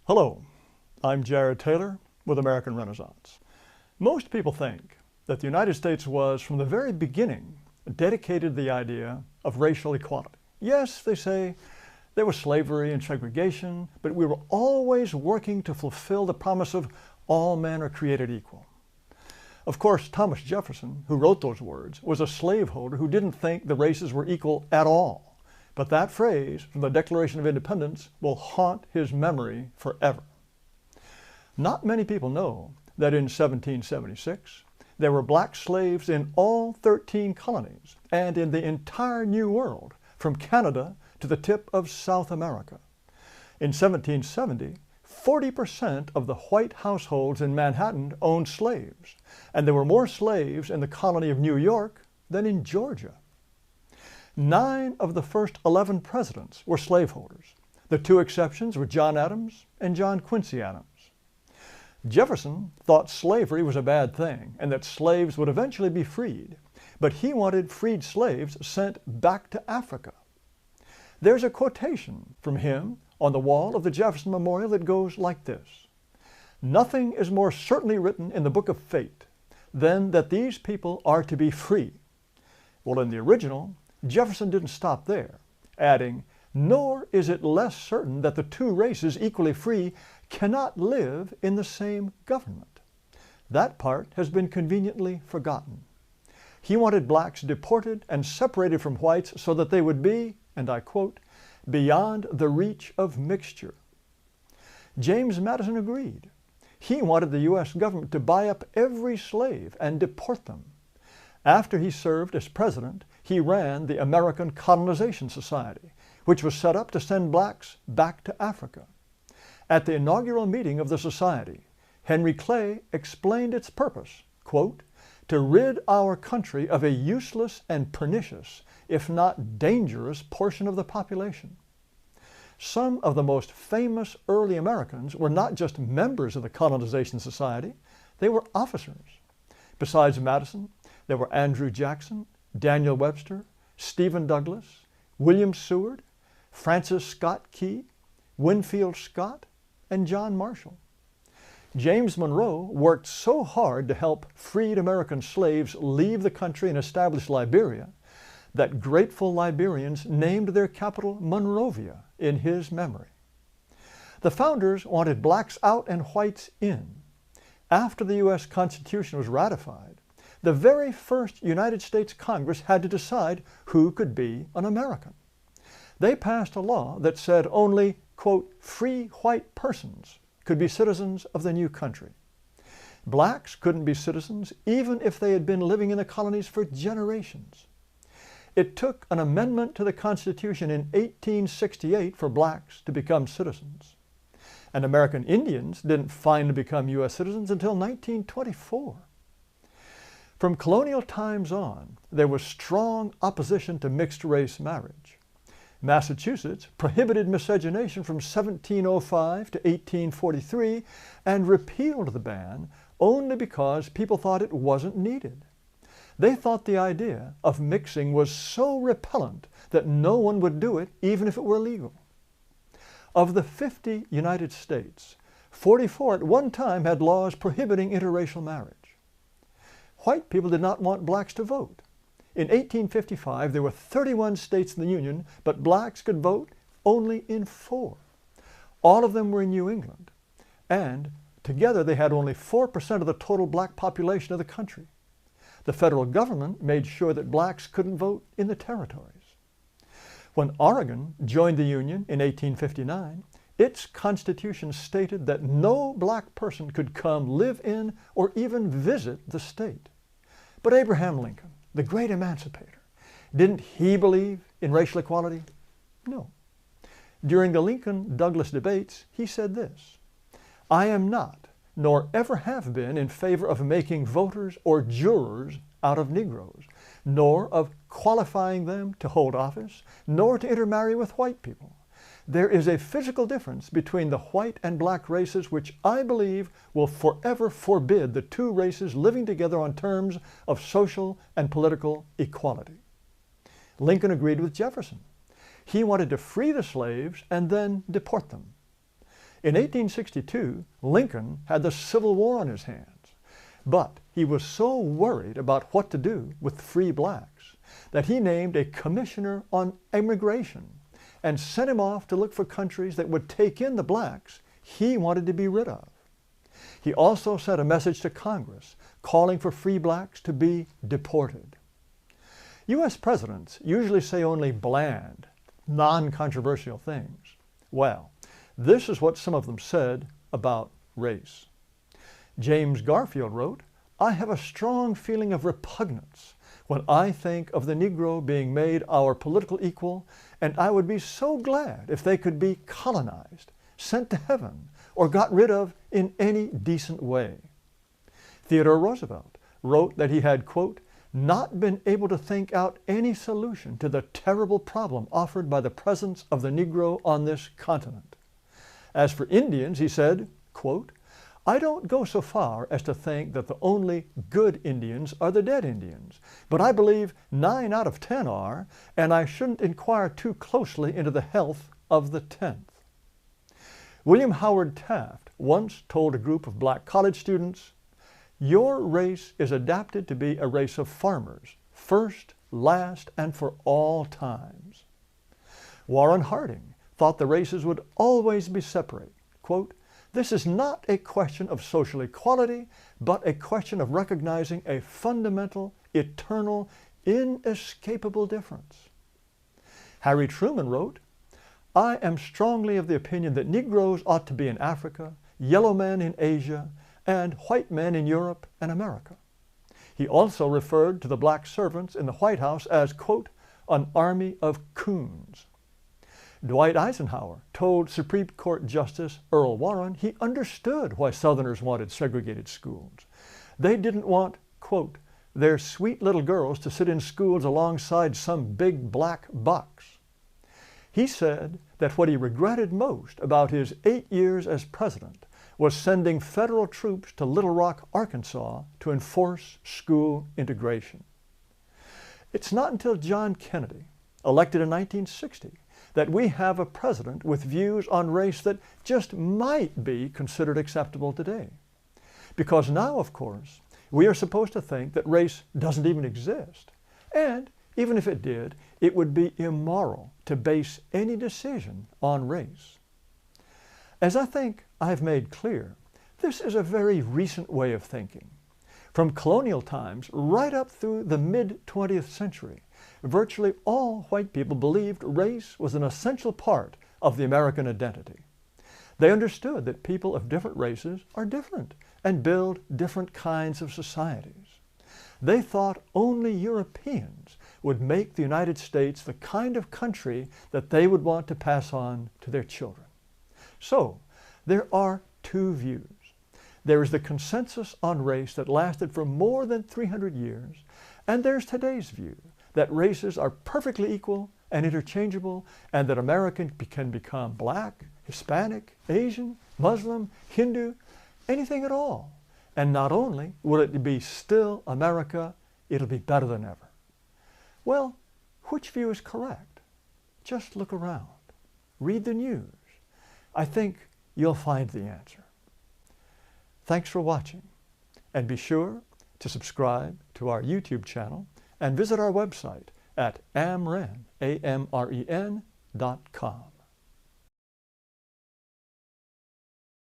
Hello, I'm Jared Taylor with American Renaissance. Most people think that the United States was, from the very beginning, dedicated to the idea of racial equality. Yes, they say, there was slavery and segregation, but we were always working to fulfill the promise of all men are created equal. Of course, Thomas Jefferson, who wrote those words, was a slaveholder who didn't think the races were equal at all. But that phrase from the Declaration of Independence will haunt his memory forever. Not many people know that in 1776, there were black slaves in all 13 colonies and in the entire New World, from Canada to the tip of South America. In 1770, 40% of the white households in Manhattan owned slaves, and there were more slaves in the colony of New York than in Georgia. 9 of the first 11 presidents were slaveholders. The 2 exceptions were John Adams and John Quincy Adams. Jefferson thought slavery was a bad thing and that slaves would eventually be freed, but he wanted freed slaves sent back to Africa. There's a quotation from him on the wall of the Jefferson Memorial that goes like this: "Nothing is more certainly written in the book of fate than that these people are to be free." Well, in the original, Jefferson didn't stop there, adding, "Nor is it less certain that the 2 races equally free cannot live in the same government." That part has been conveniently forgotten. He wanted blacks deported and separated from whites so that they would be, and I quote, "beyond the reach of mixture." James Madison agreed. He wanted the U.S. government to buy up every slave and deport them. After he served as president, he ran the American Colonization Society, which was set up to send blacks back to Africa. At the inaugural meeting of the society, Henry Clay explained its purpose, quote, "to rid our country of a useless and pernicious, if not dangerous, portion of the population." Some of the most famous early Americans were not just members of the Colonization Society, they were officers. Besides Madison, there were Andrew Jackson, Daniel Webster, Stephen Douglas, William Seward, Francis Scott Key, Winfield Scott, and John Marshall. James Monroe worked so hard to help freed American slaves leave the country and establish Liberia that grateful Liberians named their capital Monrovia in his memory. The founders wanted blacks out and whites in. After the U.S. Constitution was ratified, the very first United States Congress had to decide who could be an American. They passed a law that said only, quote, "free white persons" could be citizens of the new country. Blacks couldn't be citizens even if they had been living in the colonies for generations. It took an amendment to the Constitution in 1868 for blacks to become citizens. And American Indians didn't finally become U.S. citizens until 1924. From colonial times on, there was strong opposition to mixed-race marriage. Massachusetts prohibited miscegenation from 1705 to 1843 and repealed the ban only because people thought it wasn't needed. They thought the idea of mixing was so repellent that no one would do it even if it were legal. Of the 50 United States, 44 at one time had laws prohibiting interracial marriage. White people did not want blacks to vote. In 1855, there were 31 states in the Union, but blacks could vote only in 4. All of them were in New England, and together they had only 4% of the total black population of the country. The federal government made sure that blacks couldn't vote in the territories. When Oregon joined the Union in 1859, its constitution stated that no black person could come live in or even visit the state. But Abraham Lincoln, the great emancipator, didn't he believe in racial equality? No. During the Lincoln-Douglas debates, he said this: "I am not, nor ever have been, in favor of making voters or jurors out of Negroes, nor of qualifying them to hold office, nor to intermarry with white people. There is a physical difference between the white and black races which I believe will forever forbid the 2 races living together on terms of social and political equality." Lincoln agreed with Jefferson. He wanted to free the slaves and then deport them. In 1862, Lincoln had the Civil War on his hands, but he was so worried about what to do with free blacks that he named a commissioner on immigration and sent him off to look for countries that would take in the blacks he wanted to be rid of. He also sent a message to Congress calling for free blacks to be deported. U.S. presidents usually say only bland, non-controversial things. Well, this is what some of them said about race. James Garfield wrote, "I have a strong feeling of repugnance when I think of the Negro being made our political equal, and I would be so glad if they could be colonized, sent to heaven, or got rid of in any decent way." Theodore Roosevelt wrote that he had, quote, "not been able to think out any solution to the terrible problem offered by the presence of the Negro on this continent." As for Indians, he said, quote, "I don't go so far as to think that the only good Indians are the dead Indians, but I believe 9 out of 10 are, and I shouldn't inquire too closely into the health of the 10th. William Howard Taft once told a group of black college students, "Your race is adapted to be a race of farmers, first, last, and for all times." Warren Harding thought the races would always be separate. Quote, "This is not a question of social equality, but a question of recognizing a fundamental, eternal, inescapable difference." Harry Truman wrote, "I am strongly of the opinion that Negroes ought to be in Africa, yellow men in Asia, and white men in Europe and America." He also referred to the black servants in the White House as, quote, "an army of coons." Dwight Eisenhower told Supreme Court Justice Earl Warren he understood why Southerners wanted segregated schools. They didn't want, quote, "their sweet little girls to sit in schools alongside some big black bucks." He said that what he regretted most about his 8 years as president was sending federal troops to Little Rock, Arkansas to enforce school integration. It's not until John Kennedy, elected in 1960, that we have a president with views on race that just might be considered acceptable today. Because now, of course, we are supposed to think that race doesn't even exist. And even if it did, it would be immoral to base any decision on race. As I think I've made clear, this is a very recent way of thinking. From colonial times right up through the mid-20th century, virtually all white people believed race was an essential part of the American identity. They understood that people of different races are different and build different kinds of societies. They thought only Europeans would make the United States the kind of country that they would want to pass on to their children. So, there are two views. There is the consensus on race that lasted for more than 300 years, and there's today's view that races are perfectly equal and interchangeable, and that American can become black, Hispanic, Asian, Muslim, Hindu, anything at all. And not only will it be still America, it'll be better than ever. Well, which view is correct? Just look around. Read the news. I think you'll find the answer. Thanks for watching, and be sure to subscribe to our YouTube channel and visit our website at amren.com.